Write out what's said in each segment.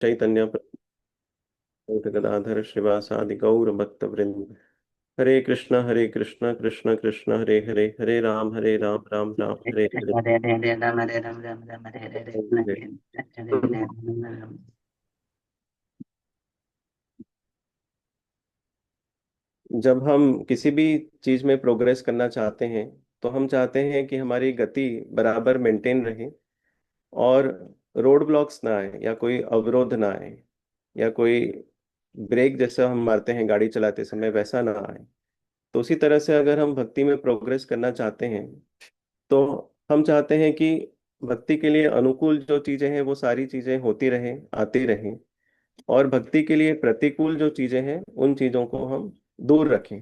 चैतन्य प्रभु गदाधर श्रीवासादि गौर भक्त वृंद। हरे कृष्ण कृष्ण कृष्ण हरे हरे, हरे राम राम राम हरे हरे। हरे हरे हरे राम हरे राम राम राम हरे हरे कृष्ण हरे हरे हरे हरे राम। जब हम किसी भी चीज में प्रोग्रेस करना चाहते हैं तो हम चाहते हैं कि हमारी गति बराबर मेंटेन रहे, और रोड ब्लॉक्स ना आए या कोई अवरोध ना आए, या कोई ब्रेक जैसा हम मारते हैं गाड़ी चलाते समय वैसा ना आए। तो उसी तरह से अगर हम भक्ति में प्रोग्रेस करना चाहते हैं तो हम चाहते हैं कि भक्ति के लिए अनुकूल जो चीजें हैं वो सारी चीजें होती रहें, आती रहें, और भक्ति के लिए प्रतिकूल जो चीजें हैं उन चीजों को हम दूर रखें।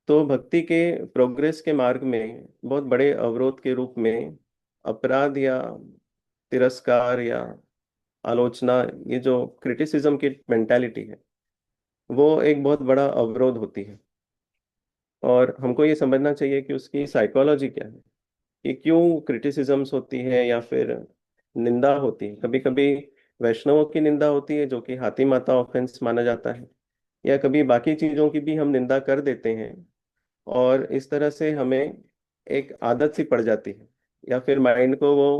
तो भक्ति के प्रोग्रेस के मार्ग में बहुत बड़े अवरोध के रूप में अपराध या तिरस्कार या आलोचना, ये जो क्रिटिसिज्म की मेंटालिटी है, वो एक बहुत बड़ा अवरोध होती है। और हमको ये समझना चाहिए कि उसकी साइकोलॉजी क्या है, कि क्यों क्रिटिसिजम्स होती है या फिर निंदा होती है। कभी कभी वैष्णवों की निंदा होती है जो कि हाथी माता ऑफेंस माना जाता है, या कभी बाकी चीजों की भी हम निंदा कर देते हैं, और इस तरह से हमें एक आदत सी पड़ जाती है, या फिर माइंड को वो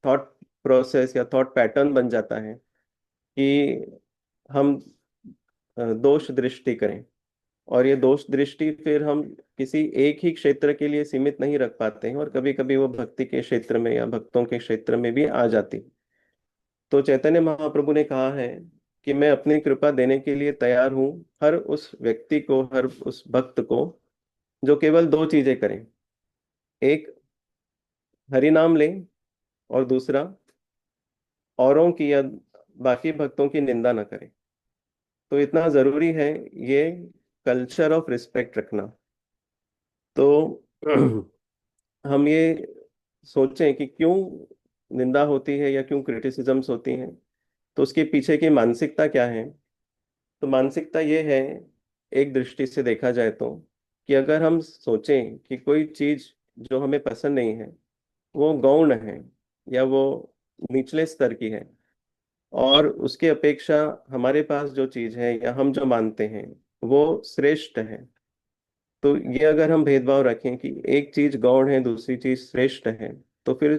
थॉट प्रोसेस या थॉट पैटर्न बन जाता है कि हम दोष दृष्टि करें। और ये दोष दृष्टि फिर हम किसी एक ही क्षेत्र के लिए सीमित नहीं रख पाते हैं, और कभी कभी वो भक्ति के क्षेत्र में या भक्तों के क्षेत्र में भी आ जाती है। तो चैतन्य महाप्रभु ने कहा है कि मैं अपनी कृपा देने के लिए तैयार हूँ हर उस व्यक्ति को, हर उस भक्त को जो केवल दो चीजें करें। एक, हरि नाम ले, और दूसरा, औरों की या बाकी भक्तों की निंदा न करें। तो इतना जरूरी है ये कल्चर ऑफ रिस्पेक्ट रखना। तो हम ये सोचें कि क्यों निंदा होती है या क्यों क्रिटिसिजम्स होती हैं, तो उसके पीछे की मानसिकता क्या है। तो मानसिकता ये है, एक दृष्टि से देखा जाए तो, कि अगर हम सोचें कि कोई चीज जो हमें पसंद नहीं है वो गौण है, या वो निचले स्तर की है, और उसके अपेक्षा हमारे पास जो चीज है या हम जो मानते हैं वो श्रेष्ठ है। तो ये अगर हम भेदभाव रखें कि एक चीज गौण है दूसरी चीज श्रेष्ठ है, तो फिर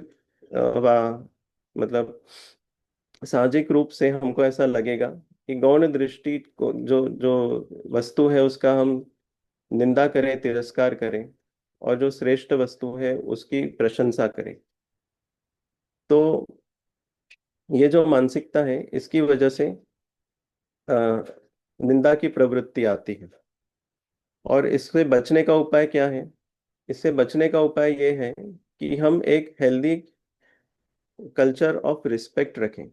मतलब सामाजिक रूप से हमको ऐसा लगेगा कि गौण दृष्टि को, जो जो वस्तु है उसका हम निंदा करें, तिरस्कार करें, और जो श्रेष्ठ वस्तु है उसकी प्रशंसा करें। तो ये जो मानसिकता है इसकी वजह से अ, निंदा की प्रवृत्ति आती है। और इससे बचने का उपाय क्या है? इससे बचने का उपाय ये है कि हम एक हेल्दी कल्चर ऑफ रिस्पेक्ट रखें।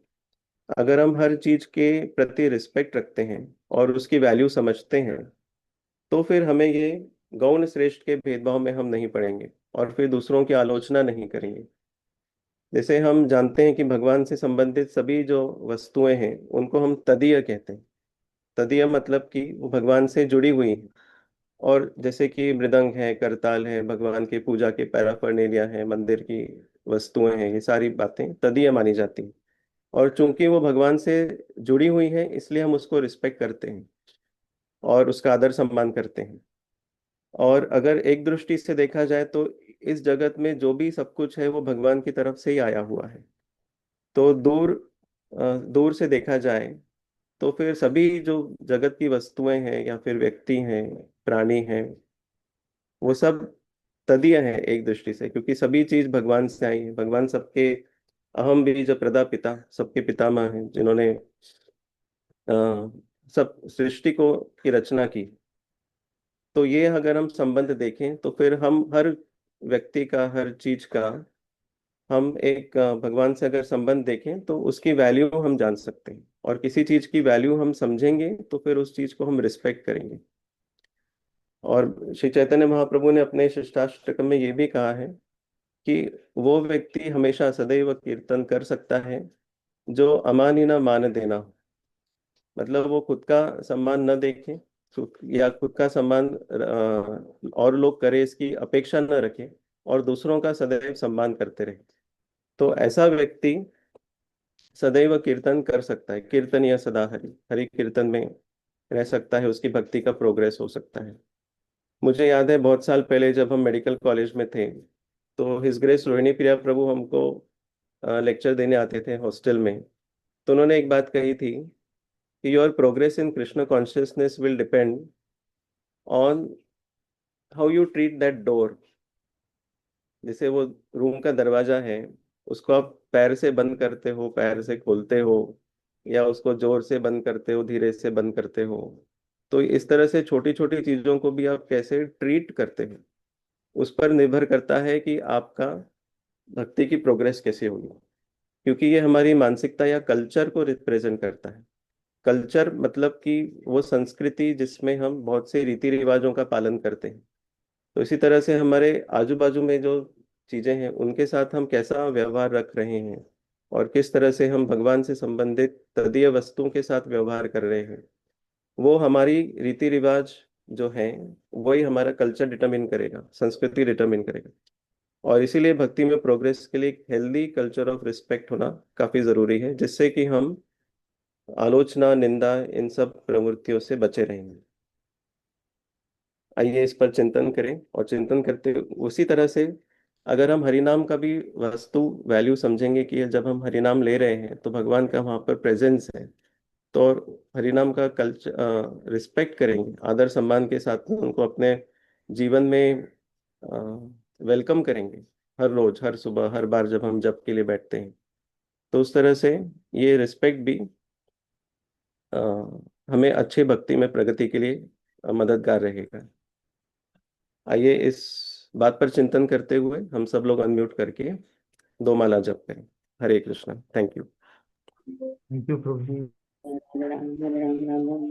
अगर हम हर चीज के प्रति रिस्पेक्ट रखते हैं और उसकी वैल्यू समझते हैं, तो फिर हमें ये गौण श्रेष्ठ के भेदभाव में हम नहीं पड़ेंगे, और फिर दूसरों की आलोचना नहीं करेंगे। जैसे हम जानते हैं कि भगवान से संबंधित सभी जो वस्तुएं हैं उनको हम तदीय कहते हैं। तदीय मतलब कि वो भगवान से जुड़ी हुई हैं। और जैसे कि मृदंग है, करताल है, भगवान की पूजा के पैराफर्नेलिया है, मंदिर की वस्तुएं हैं, ये सारी बातें तदीय मानी जाती हैं। और चूंकि वो भगवान से जुड़ी हुई हैं इसलिए हम उसको रिस्पेक्ट करते हैं और उसका आदर सम्मान करते हैं। और अगर एक दृष्टि से देखा जाए तो इस जगत में जो भी सब कुछ है वो भगवान की तरफ से ही आया हुआ है। तो दूर से देखा जाए तो फिर सभी जो जगत की वस्तुएं हैं या फिर व्यक्ति हैं, प्राणी हैं, वो सब तदीय है एक दृष्टि से, क्योंकि सभी चीज भगवान से आई है। भगवान सबके अहम बीज प्रदा पिता, सबके पितामह हैं जिन्होंने अ, सब सृष्टि को की रचना की। तो ये अगर हम संबंध देखें तो फिर हम हर व्यक्ति का, हर चीज का, हम एक भगवान से अगर संबंध देखें तो उसकी वैल्यू हम जान सकते हैं, और किसी चीज की वैल्यू हम समझेंगे तो फिर उस चीज को हम रिस्पेक्ट करेंगे। और श्री चैतन्य महाप्रभु ने अपने शिष्टाष्टकम में ये भी कहा है कि वो व्यक्ति हमेशा सदैव कीर्तन कर सकता है जो अमानी न मान देना हो। मतलब वो खुद का सम्मान न देखे, या खुद का सम्मान और लोग करे इसकी अपेक्षा न रखे, और दूसरों का सदैव सम्मान करते रहे। तो ऐसा व्यक्ति सदैव कीर्तन कर सकता है, कीर्तन या सदा हरि, हरि कीर्तन में रह सकता है, उसकी भक्ति का प्रोग्रेस हो सकता है। मुझे याद है बहुत साल पहले जब हम मेडिकल कॉलेज में थे, तो हिज ग्रेस रोहिणी प्रिया प्रभु हमको लेक्चर देने आते थे हॉस्टल में। तो उन्होंने एक बात कही थी कि your progress in Krishna consciousness will depend on how you treat that door. जैसे वो रूम का दरवाजा है, उसको आप पैर से बंद करते हो, पैर से खोलते हो, या उसको जोर से बंद करते हो, धीरे से बंद करते हो। तो इस तरह से छोटी छोटी चीजों को भी आप कैसे ट्रीट करते हो, उस पर निर्भर करता है कि आपका भक्ति की प्रोग्रेस कैसे होगी। क्योंकि ये हमारी मानसिकता या कल्चर को रिप्रेजेंट करता है। कल्चर मतलब कि वो संस्कृति जिसमें हम बहुत से रीति रिवाजों का पालन करते हैं। तो इसी तरह से हमारे आजू बाजू में जो चीजें हैं उनके साथ हम कैसा व्यवहार रख रहे हैं, और किस तरह से हम भगवान से संबंधित तदीय वस्तुओं के साथ व्यवहार कर रहे हैं, वो हमारी रीति रिवाज जो है, वही हमारा कल्चर डिटरमिन करेगा, संस्कृति डिटरमिन करेगा। और इसीलिए भक्ति में प्रोग्रेस के लिए एक हेल्दी कल्चर ऑफ रिस्पेक्ट होना काफी जरूरी है, जिससे कि हम आलोचना, निंदा, इन सब प्रवृत्तियों से बचे रहेंगे। आइए इस पर चिंतन करें, और चिंतन करते हुए उसी तरह से अगर हम हरिनाम का भी वस्तु वैल्यू समझेंगे कि जब हम हरिनाम ले रहे हैं तो भगवान का वहाँ पर प्रेजेंस है, तो हरिनाम का कल्चर रिस्पेक्ट करेंगे, आदर सम्मान के साथ में उनको अपने जीवन में वेलकम करेंगे, हर रोज, हर सुबह, हर बार जब हम जप के लिए बैठते हैं। तो उस तरह से ये रिस्पेक्ट भी अ, हमें अच्छे भक्ति में प्रगति के लिए मददगार रहेगा। आइए इस बात पर चिंतन करते हुए हम सब लोग अनम्यूट करके दो माला जप करें। Hare Krishna. Thank you. Thank you प्रभु ji. Ram Ram Ram Ram